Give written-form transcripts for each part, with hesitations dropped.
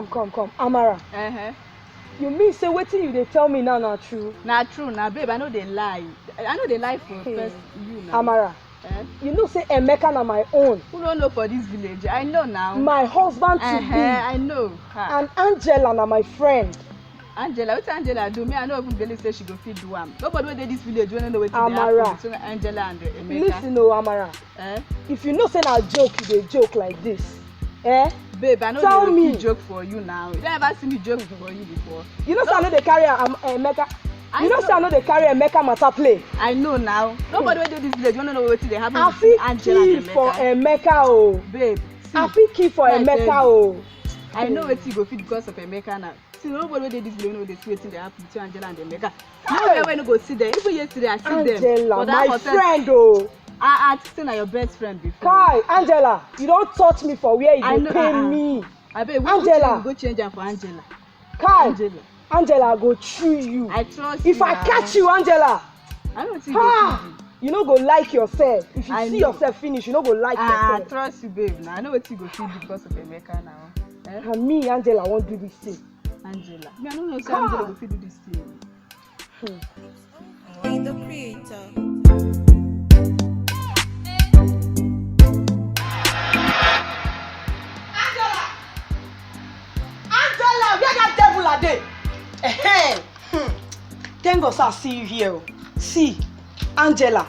Come. Amara. You mean say wetin you dey tell me now na true? Na true, na babe, I know they lie. I know they lie for first you now. Amara. You know say Emeka na my own. Who don't know for this village? I know now. My husband to be. I know. And Angela na my friend. Angela, what Angela do? Me, I know even believe say she go fit do am. Nobody wey this village wey know wetin dey happen between Angela and Emeka. Listen, Amara. If you know say na joke, you dey joke like this. Babe, I know tell they me. Joke for you now. You don't ever see me joke for you before. You know say I know they carry Emeka. You know say I know they carry Emeka matter play. I know now. Nobody wey dey this village wanna know wetin dey happen between Angela and Emeka. For Emeka oh. Babe, see, I fit kill for Emeka oh. I know wetin go fit because of Emeka now. See, nobody wey dey this village know dey see wetin dey happen between Angela and Emeka. Nobody wey no go see them. Even yesterday I see them. Angela, my friend oh. I think na your best friend before. Kai, Angela, you don't touch me for where you dey pay me. I bet Angela, go change am for Angela. Kai, Angela go chew you. I trust if you. I catch you, Angela. I don't think you no go like yourself. If you see yourself finish, you no go like yourself. I trust you, babe. Now I know what you go feel because of Emeka now. And me, Angela, won't do this thing. Angela, me I don't know say Angela go fit do this thing. In the creator. Where that devil are they? Thank God I see you here. See, Angela,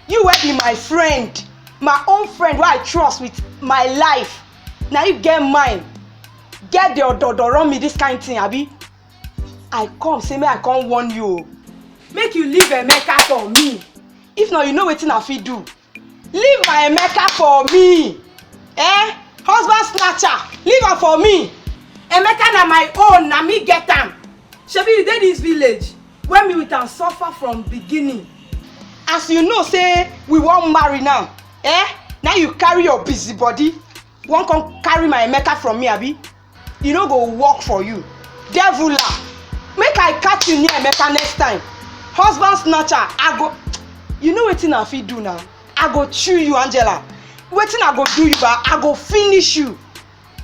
you will be my friend, my own friend who I trust with my life. Now you get mine. Get the ododo run me this kind of thing, Abi. I come, say me I can't warn you. Make you leave Emeka for me. If not, you know what I fit do. Leave my Emeka for me. Husband snatcher, leave her for me. Emeka na my own, na me get am. Shebi you dey this village when me with am suffer from beginning. As you know say we wan marry now. Now you carry your busy body. Wan come carry my Emeka from me, Abi? You no go work for you. Devila. Make I catch you near Emeka next time. Husband snatcher, I go. You know wetin I fit do now? I go chew you, Angela. Wetin I go do you, but I go finish you.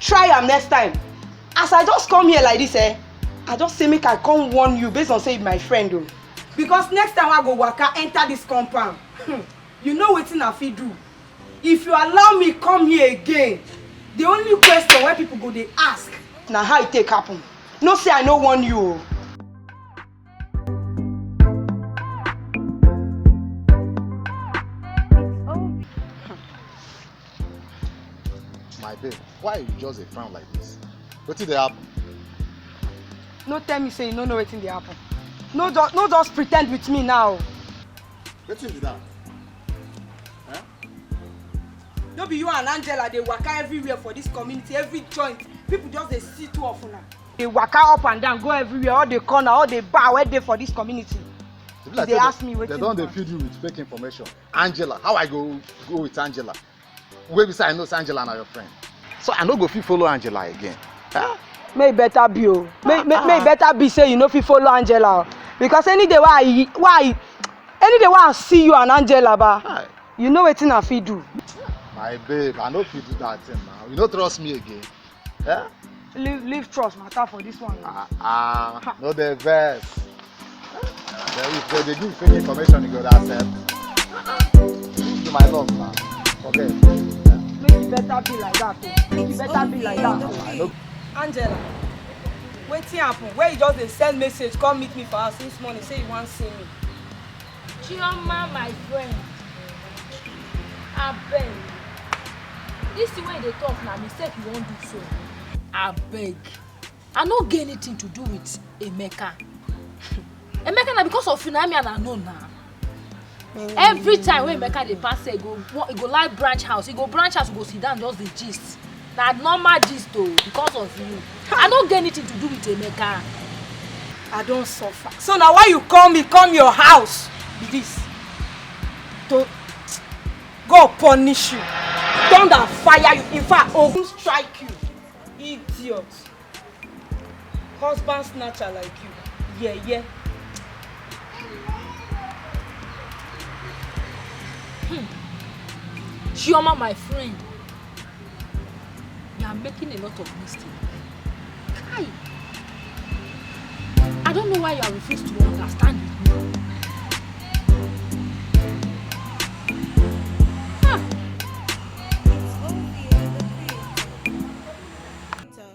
Try am next time. As I just come here like this, I just say make I come warn you based on say my friend though. Because next time I go waka enter this compound, you know wetin I fit do. If you allow me come here again, the only question where people go dey ask na how it take happen. No say I no warn you. My babe, why you just a frown like this? Wetin dey happen? No tell me say you no know wetin dey happen. No just pretend with me now. Wetin be that? No be you and Angela dey waka everywhere for this community, every joint. People just dey see two of una. They waka up and down, go everywhere, all the corner, all the bar where dey for this community. Like they ask me wetin. They don dey feed you with fake information. Angela, how I go with Angela? Wey be say I know say Angela na your friend. So I no go fit follow Angela again. May better be oh. May better be say you no fit follow Angela. Because any day why I see you and Angela ba, you know wetin I fit do. My babe, I no fit do that thing now. You no trust me again. Leave trust matter for this one. No dey vex. If they give fake information, you go accept. You my love now. Okay. Make it better be like that oh. Make it better be like that oh. Angela, wetin happen? Where you just dey send message come meet me for house since morning say you wan see me. Chioma, my friend. Abeg. This thing wey you dey talk na mistake you wan do so. Abeg. I no get anything to do with Emeka. Emeka na because of Funami and I know now. Every time when Emeka dey pass here, he go like branch house. He go branch house, he go sit down just the gist. Na normal gist though, because of you. I don't get anything to do with Emeka. I don't suffer. So now why you call me, come your house? Be this. To go punish you. Thunder fire you. In fact, Ogun strike you. Idiot. Husband snatcher like you. Yeah. Chioma, my friend, you are making a lot of mistakes. Hi. I don't know why you are refused to understand it. It's Ovi, the creator.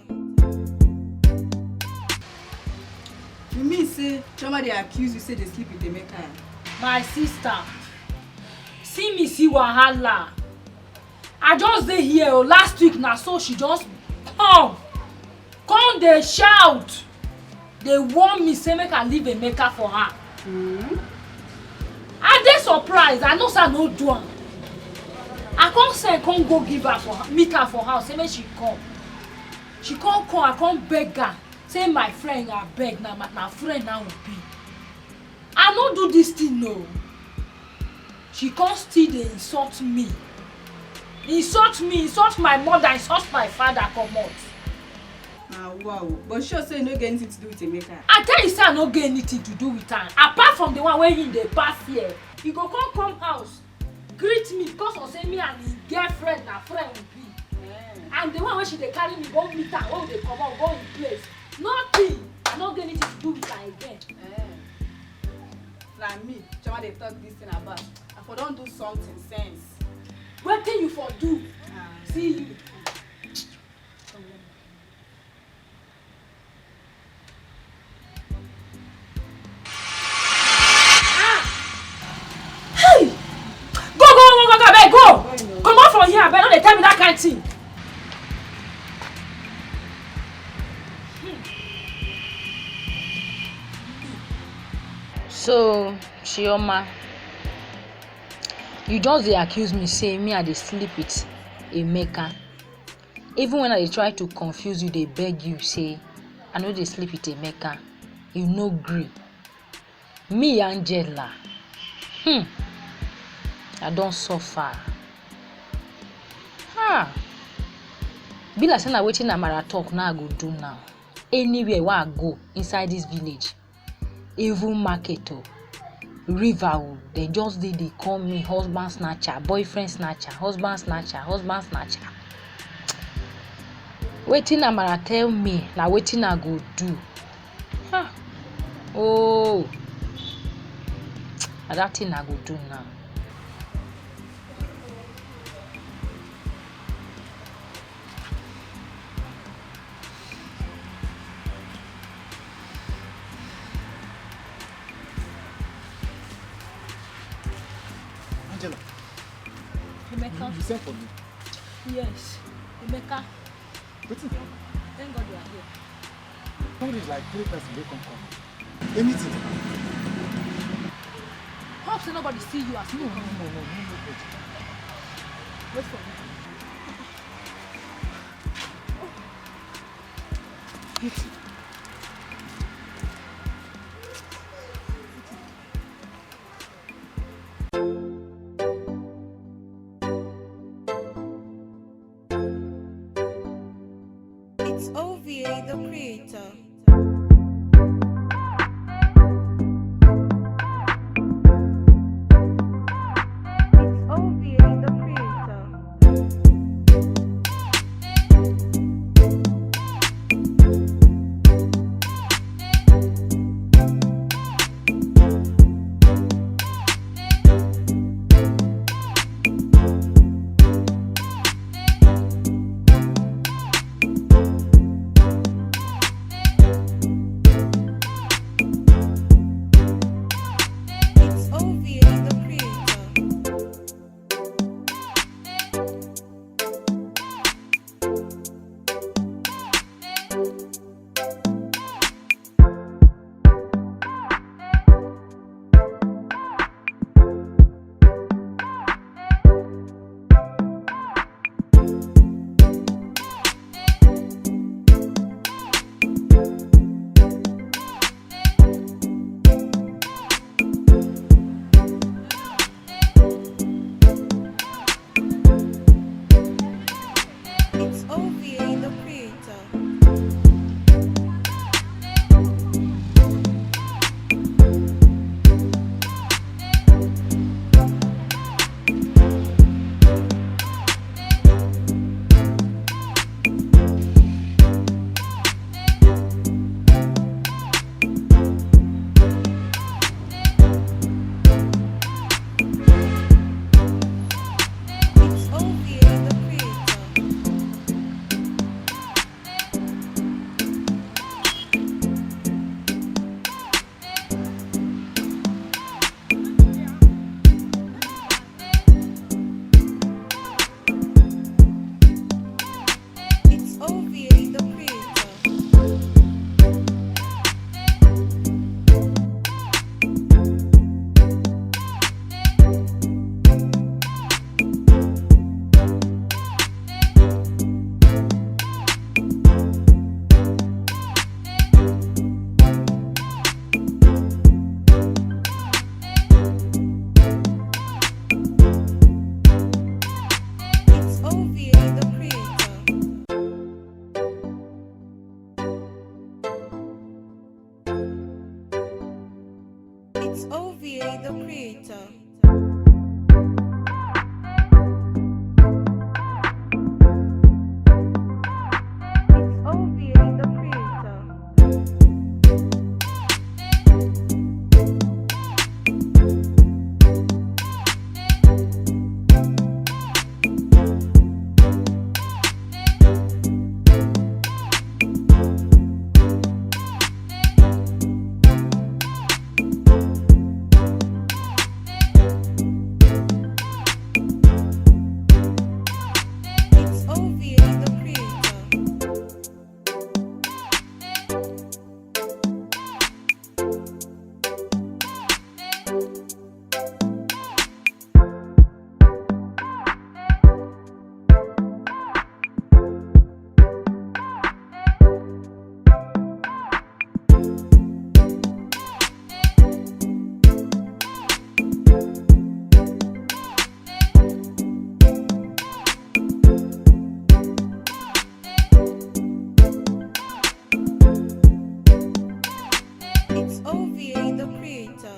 You mean say Choma dey accuse you say they sleep with Emeka? My sister, see me see wahala. I just dey here last week na so she just come dey shout. Dey warn me say make I leave Emeka for her. I dey surprised. I know say I no do am. I come say I come go give her for her, meet her for house say make she come. She come, I come beg her say my friend abeg na friend now will be. I no do this thing no. She come still dey insult me. Insult my mother, insult my father comot. Ah wow, but sure say you no get anything to do with Emeka. I tell you say I no get anything to do with her. Apart from the one wey he dey pass here. He go come house, greet me because of say me and his girlfriend na friend we be. And the one wey she dey carry me go meet her, wey we dey comot go in place. Nothing. I no get anything to do with her again. Na me, Choma dey talk this thing about. I for don do something sense. Wetin you for do? See you. Hey! Go, abeg, go! Come out from here, abeg, no dey tell me that kind of thing. So, Chioma, you just dey accuse me say me I dey sleep with Emeka. Even when I dey try to confuse you, dey beg you say I no dey sleep with Emeka, you no gree. Me Angela, I don suffer. Be like say na wetin Amara talk now I go do now. Anywhere where I go inside this village, even market river they just dey call me husband snatcher, boyfriend snatcher, husband snatcher. Wetin Amara tell me na wetin I go do. Oh, na that thing I go do now. Angela, Emeka. you sent for me. Yes, Emeka. Wetin? Thank God you are here. Don't reach like 3 person wey come. Anything. Hope say nobody see you as you come. No. Wait for me. It's Ovi, the creator. It's Ovi, the creator. the creator. It's OVA the creator. It's OVA the creator.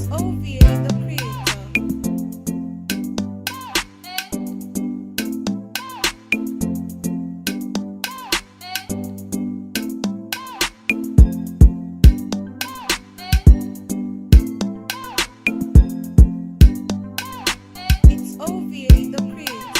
It's OVA the creator. It's OVA the creator. It's OVA the creator.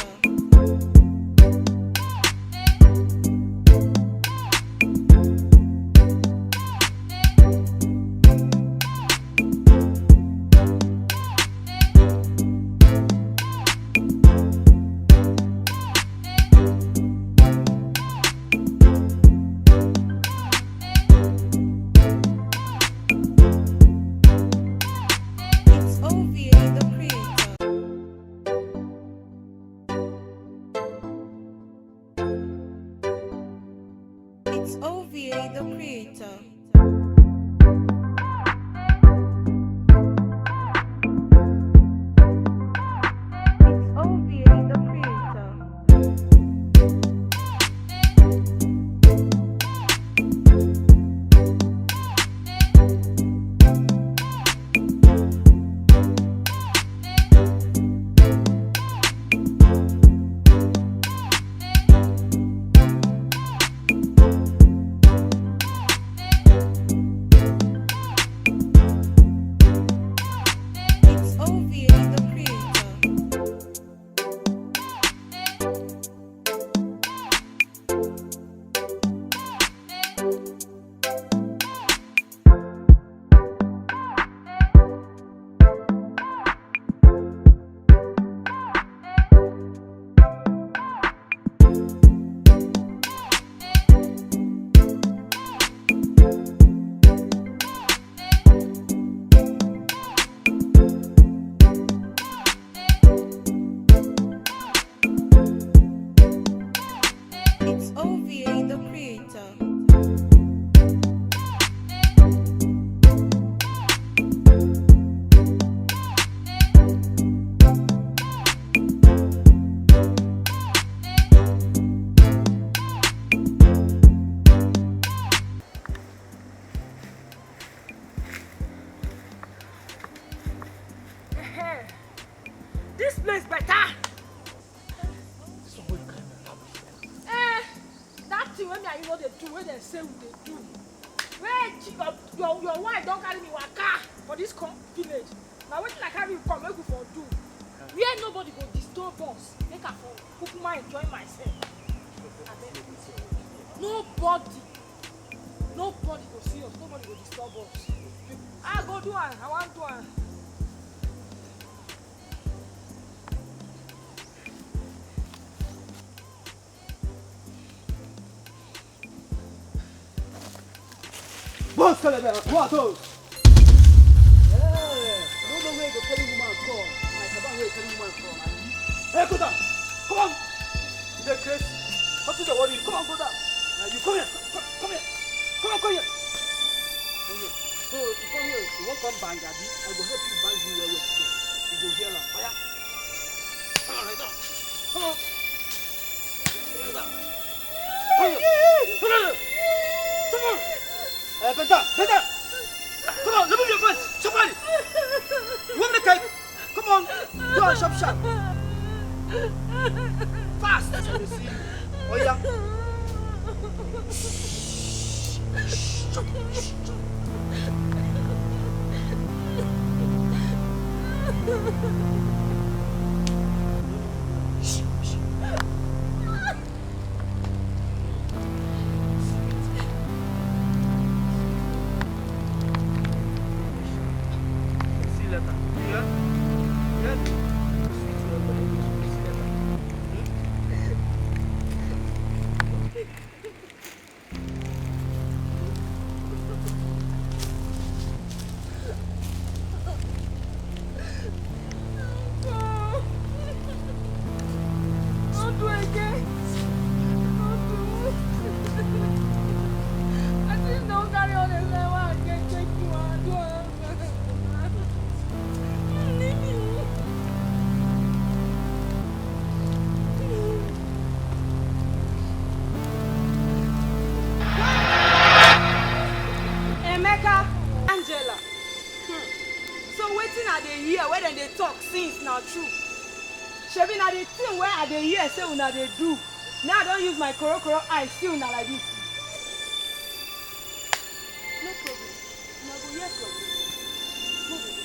It's OVA the creator. It's OVA the creator. It's OVA the creator. It's OVA the creator. It's OVA the creator. This place better. That thing when me and you know they do, when they say what they do. Where your wife don't carry me waka for this village. Now when I carry you come, make you for do. Where nobody go disturb us. Make I for kukuma enjoy myself. Nobody go see us. Nobody go disturb us. I go do one. I want to one. Boss Calabella, what else? No where go carry woman from. I can't where carry woman from. Hey, go down. Come on. The Chris. What is the worry? Come on, go down. You come here. Come here. Come on, come here. Come here. So you come here. You won't come bang, Abi. I will help you bang you where today. You go here now. Fire. Come on, right now. Come on. Right now. Come here. Come on. Come on. Benta. Benta. Come on, remove your voice. Somebody. You want me to cake? Come on. Go on, sharp, sharp. Fast. That's what you see. Oh, yeah. See you later. Yeah? Yeah? Sweet love, but English. See you later. Don't do it again. Don't do it. I think don't carry on the same way again. Take you out. Leave me. Emeka, Angela. So wetin I dey hear wey dem dey talk since na true. Shebi na the thing wey I dey hear say una dey do. Now I don use my korokoro eye see una like this. No problem. Una go hear from me. No be